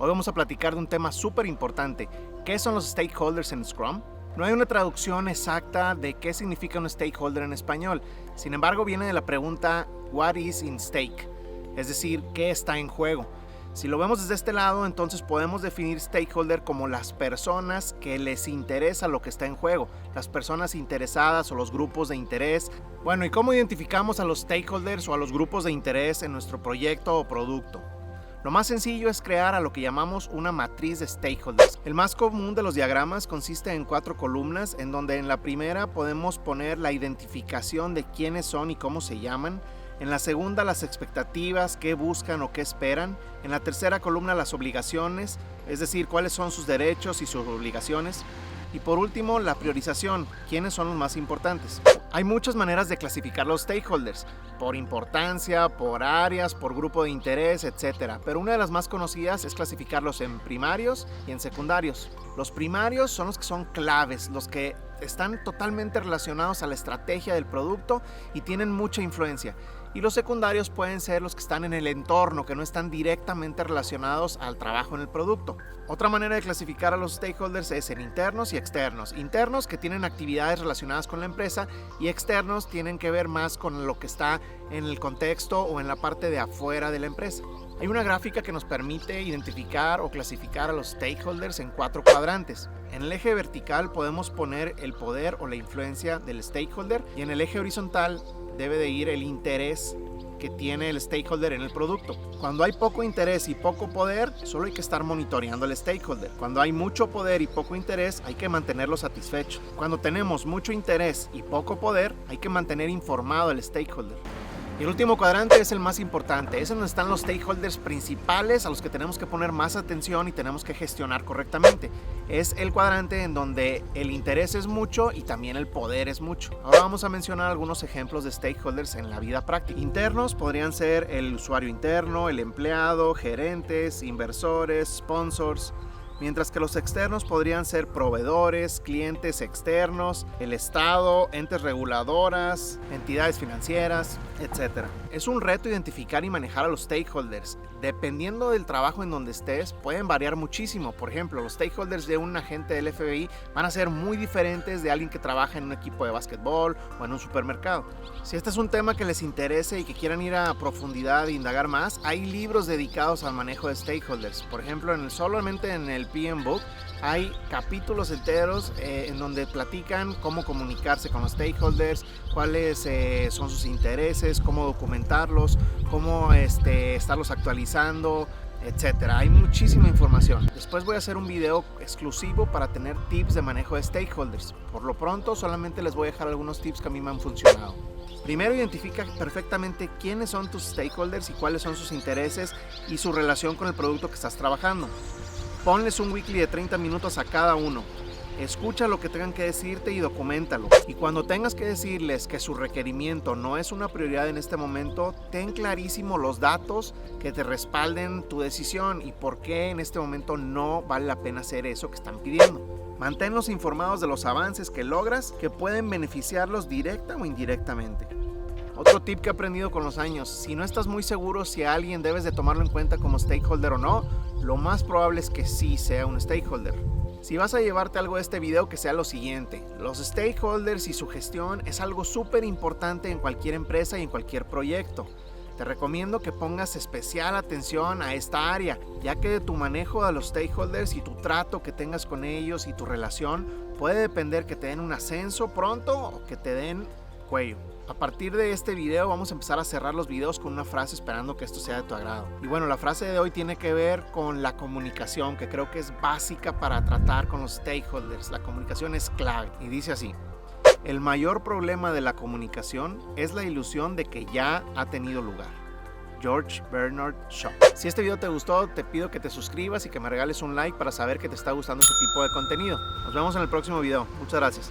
Hoy vamos a platicar de un tema súper importante. ¿Qué son los stakeholders en Scrum? No hay una traducción exacta de qué significa un stakeholder en español. Sin embargo, viene de la pregunta "What is in stake?", es decir, ¿qué está en juego? Si lo vemos desde este lado, entonces podemos definir stakeholder como las personas que les interesa lo que está en juego, las personas interesadas o los grupos de interés. Bueno, ¿y cómo identificamos a los stakeholders o a los grupos de interés en nuestro proyecto o producto? Lo más sencillo es crear a lo que llamamos una matriz de stakeholders. El más común de los diagramas consiste en 4 columnas, en donde en la primera podemos poner la identificación de quiénes son y cómo se llaman. En la segunda, las expectativas, qué buscan o qué esperan. En la tercera columna, las obligaciones, es decir, cuáles son sus derechos y sus obligaciones. Y por último, la priorización, quiénes son los más importantes. Hay muchas maneras de clasificar los stakeholders, por importancia, por áreas, por grupo de interés, etc. Pero una de las más conocidas es clasificarlos en primarios y en secundarios. Los primarios son los que son claves, los que están totalmente relacionados a la estrategia del producto y tienen mucha influencia. Y los secundarios pueden ser los que están en el entorno, que no están directamente relacionados al trabajo en el producto. Otra manera de clasificar a los stakeholders es en internos y externos. Internos, que tienen actividades relacionadas con la empresa, y externos tienen que ver más con lo que está en el contexto o en la parte de afuera de la empresa. Hay una gráfica que nos permite identificar o clasificar a los stakeholders en 4 cuadrantes. En el eje vertical podemos poner el poder o la influencia del stakeholder, y en el eje horizontal debe de ir el interés que tiene el stakeholder en el producto. Cuando hay poco interés y poco poder, solo hay que estar monitoreando al stakeholder. Cuando hay mucho poder y poco interés, hay que mantenerlo satisfecho. Cuando tenemos mucho interés y poco poder, hay que mantener informado al stakeholder. Y el último cuadrante es el más importante. Es donde están los stakeholders principales a los que tenemos que poner más atención y tenemos que gestionar correctamente. Es el cuadrante en donde el interés es mucho y también el poder es mucho. Ahora vamos a mencionar algunos ejemplos de stakeholders en la vida práctica. Internos podrían ser el usuario interno, el empleado, gerentes, inversores, sponsors. Mientras que los externos podrían ser proveedores, clientes externos, el Estado, entes reguladoras, entidades financieras, etc. Es un reto identificar y manejar a los stakeholders. Dependiendo del trabajo en donde estés, pueden variar muchísimo. Por ejemplo, los stakeholders de un agente del FBI van a ser muy diferentes de alguien que trabaja en un equipo de básquetbol o en un supermercado. Si este es un tema que les interese y que quieran ir a profundidad e indagar más, hay libros dedicados al manejo de stakeholders. Por ejemplo, solamente en el PM Book hay capítulos enteros en donde platican cómo comunicarse con los stakeholders, cuáles son sus intereses, cómo documentarlos, cómo estarlos actualizando, etcétera. Hay muchísima información. Después voy a hacer un video exclusivo para tener tips de manejo de stakeholders. Por lo pronto solamente les voy a dejar algunos tips que a mí me han funcionado. Primero, identifica perfectamente quiénes son tus stakeholders y cuáles son sus intereses y su relación con el producto que estás trabajando. Ponles un weekly de 30 minutos a cada uno. Escucha lo que tengan que decirte y documéntalo. Y cuando tengas que decirles que su requerimiento no es una prioridad en este momento, ten clarísimo los datos que te respalden tu decisión y por qué en este momento no vale la pena hacer eso que están pidiendo. Manténlos informados de los avances que logras que pueden beneficiarlos directa o indirectamente. Otro tip que he aprendido con los años: si no estás muy seguro si a alguien debes de tomarlo en cuenta como stakeholder o no, lo más probable es que sí sea un stakeholder. Si vas a llevarte algo de este video, que sea lo siguiente: los stakeholders y su gestión es algo súper importante en cualquier empresa y en cualquier proyecto. Te recomiendo que pongas especial atención a esta área, ya que de tu manejo de los stakeholders y tu trato que tengas con ellos y tu relación puede depender que te den un ascenso pronto o que te den cuello. A partir de este video vamos a empezar a cerrar los videos con una frase, esperando que esto sea de tu agrado. Y bueno, la frase de hoy tiene que ver con la comunicación, que creo que es básica para tratar con los stakeholders. La comunicación es clave y dice así: el mayor problema de la comunicación es la ilusión de que ya ha tenido lugar. George Bernard Shaw. Si este video te gustó, te pido que te suscribas y que me regales un like para saber que te está gustando este tipo de contenido. Nos vemos en el próximo video. Muchas gracias.